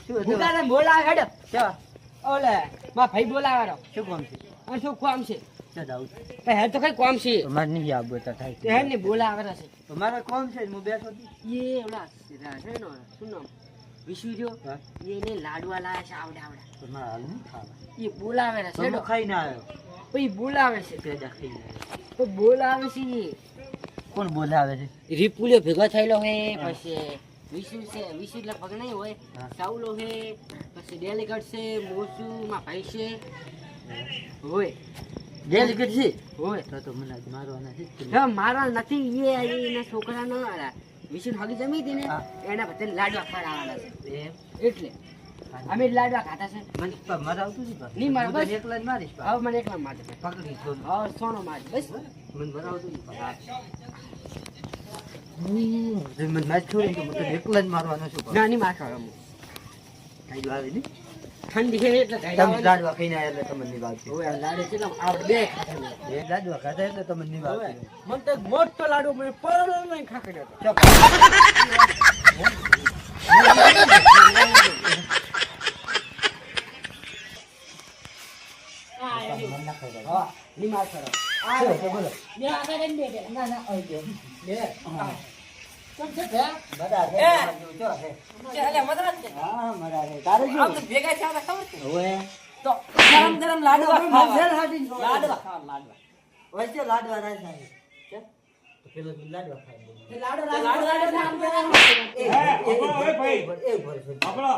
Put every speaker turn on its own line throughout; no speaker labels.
ભૂકાને બોલાવે હેડો ચા ઓલે માં ભાઈ બોલાવાનો શું કામ છે આ શું કામ છે ચા જાઉં તો હે તો કઈ કામ છે માર નહીં આવો તો થાય તે હે ને બોલાવે છે તમારે કામ છે હું બેઠો છું એ ઓલા છે નો શું નામ વિશુજો એને લાડવા લાયા છે આવડા આવડા તમારે હાલ નહીં ખાવા એ બોલાવે છે હેડો ખાઈને આવ્યો પછી બોલાવે છે પેદા ખાઈને તો બોલાવે છે કોણ બોલાવે છે રીપુલિયો ભેગો થયેલો હે પછી વિશુ છે વિશુ લગભગ નહીં હોય સાઉલો હે પછી ડેલિગેટ છે મોસુ માં ભાઈ છે હોય ડેલિગેટ છે હોય તો મને મારવાના છે હા મારવા નથી એ એના છોકરાનો વિશુ ભાગી જમી હતી ને એના બધાને લાડવા ખવડાવવાના છે એટલે અમે લાડવા ખાતા છે મને મરાવતું નહીં મારે બસ એકલા જ મારીશ હવે મને એકલા મારે પકડી છો હવે સોનો માર બસ મને મરાવતું નહીં મને મેચ છોડી તો મને એકલા જ મારવાનો છું ના નહીં મારવાનો હું કાઈ આવે નહીં ઠંડી છે એટલે તમે લાડવા ખાઈને આયા એટલે તમને ની વાત છે ઓય લાડે કેટલા આવડ બે ખાતા બે લાડવા ખાતા એટલે તમને ની વાત છે મને તો મોટો લાડવો મને પરળ નહીં ખાકડ્યો તો હા ની માર કરો આ બોલો બે આગળ બે ના ના આઈ ગયો બે કેમ છે બે બધા છે જો છે ચાલે મદદ છે હા મરા છે તારે જો આમ તો ભેગા છે આ ખબર છે ઓય તો ગરમ ગરમ લાડવા ખાવા લાડવા ખાવા લાડવા વચ્ચે લાડવા રાઈ થાય છે તો પેલો લાડવા ખાય લાડવા નામ કે ઓય ભાઈ એ ભર છે આપણો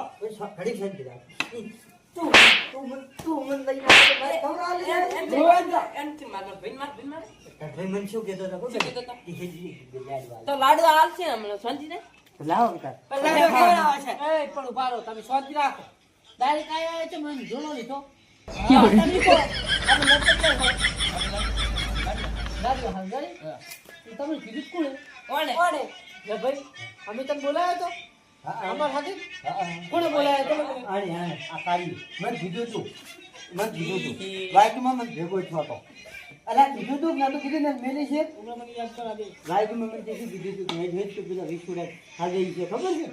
ઘડી શાંતિ રાખ તું મન લઈ મારે ખવરા લે એનથી માર ભાઈ મન શું કહેતો હતો તો લાડવા હાલ છે હમણે શાંતિ ને લાવો બેટા લાડવા ખવડાવે છે એ પણ ઉભારો તમે શાંતિ રાખો ડાયરેક્ટ આયા છે મને જોડો લીધો લાડવા હાલ ગઈ તમે કીધું કોણે ઓણે લે ભાઈ અમે તને બોલાયો તો અમાર હાથે કોણે બોલાયો તમે આણી આ કાળી મને કીધું તું વાઈકમાં મને ભેગો થયો તો અલા કીધું તું ના તો કીધું ને મેલી છે મને યાદ કરા દે વાઈકમાં મને કીધું તું કે જે તું પેલા વિશુડા હાજે છે ખબર છે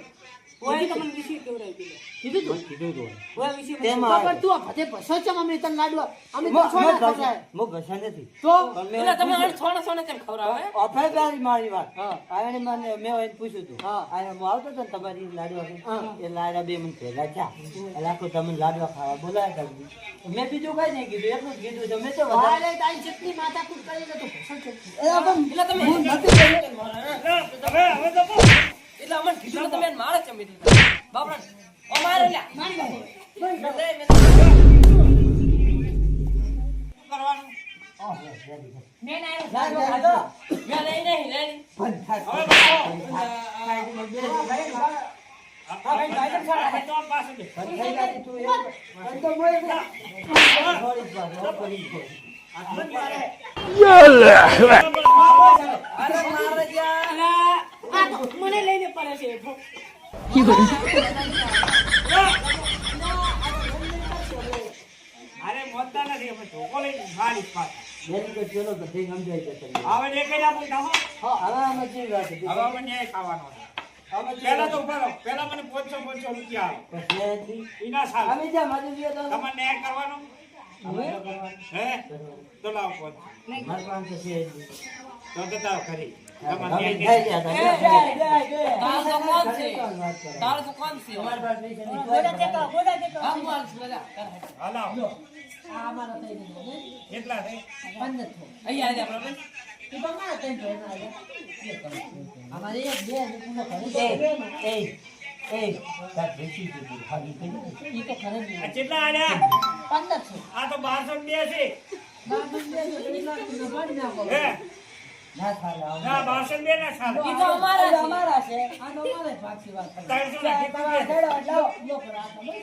ઓય તમને વિશુ કેવરાઈ કીધું તું ઓય વિશુ પણ તું આ ભતે પછો છે અમે તને લાડવા અમે તો છોડા ખવરાય મો ભસા નથી તો એટલે તમે છોડા કેમ ખવરાવે ઓફે ગારી મારી વાત હા આને મને મેં એને પૂછ્યું તું હા આ હું આવતો તો તમારી લાડવા એ લાડા બે મને ભેગા થયા અલા કો તમે લાડવા ખાવા બોલાયા કરજી મેં બીજું કઈ નહીં કીધું એટલું જ કીધું તમે તો વધારે તારી ચટણી માથા કૂટ કરીને તો ભસા છે એટલે તમે હવે તો એટલે અમન કીધું તમે મારે ચમી દીધા બાપરા ઓ મારે લે મારી બાપુ કરવાનું ઓ મે ના લાડવા મે લઈ નહીં બંધ થાય હવે ભાઈ ભાઈ છોડા તો પાછો દે બંધ થઈ ગઈ તું બંધ તો મોય થોડી બંધ મારે યલે અરે મારે જા આ તો મને લઈને પડે છે કી બોલ અરે મોતા નથી અમે ઢોકો લઈને મારી પાસ મેરી કે ચલો બધે સમજાય છે તમે હવે દેખાઈ ના બોલ નાખો હા હવે અમે જે વાત છે હવે અમે ન્યાય ખાવાનો અમે પહેલા તો ઉભા રહો પહેલા મને 500 રૂપિયા આવે પછી ઈના સાલ અમે જે મજૂરી તો તમે ન્યાય કરવાનો હે તો લાવ પોત માર પાસે છે તો બતાવ ખરી તાર તો કોણ છે અમાર પાસે છે બોલા દેતો હા બોલ હાલો આ મારા થઈ ગયો કેટલા છે 15 અહીંયા આજા બરાબર તું બમાર તઈ જોના અમારે એક બે પૂરો કરે એ તાર બેસી દીધું ખાલી કરી ઈ તો ખરે આ કેટલા આલ્યા 1500 આ તો 1202 છે 1202 કેટલા બની નાખો ના સાલા ના 1202 ના સાલા ઈ તો અમારા છે આ તો અમારે પાછી વાત 300 ના ઠીક લાવો લો પર આ તમે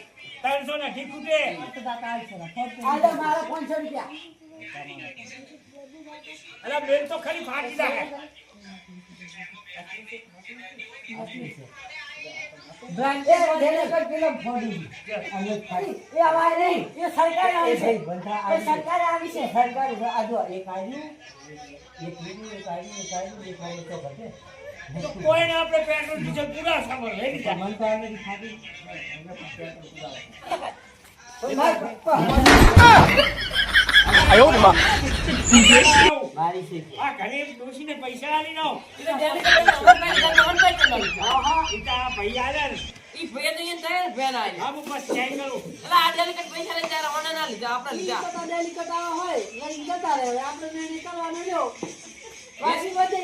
300 ના ઠીક ઉઠે તો દાતા છે આ મારા 500 રૂપિયા અલા બેન તો ખાલી ફાટી જાય બ્રાન્ડ એ દેને કર પેલો ફોડી અને ફાડી એ આવાય નહીં એ સરકાર આવી છે એ સરકાર આવી છે સરકાર આ જો એક આવ્યું એક લીધું એક આવ્યું એક આવ્યું એક આવ્યું તો ઘટે
તો કોઈને આપણે પેટ્રોલ ડીઝલ પૂરા સાંભળ લઈ લીધા.
મન તો આને ખાધી મારી છે
આ ઘરે ડોશીને પૈસા આલી નાઓ.
એટલે ડેલી કરીને ઓવર પાઈ ચલાવી.
ઈ તો આ ભાઈ આલ્યા ને.
ઈ ભેદ અહીંયા તૈયાર ભેન આવી.
હા, હું બસ ચેક કરું.
એટલે આ ડેલી કરીને પૈસા લઈને ત્યારે ઓને ના લીધા આપણે લીધા.
ડેલી કટાવા હોય લઈને જતા રહે આપણે નહીં કરવાનું જો પાછી વધે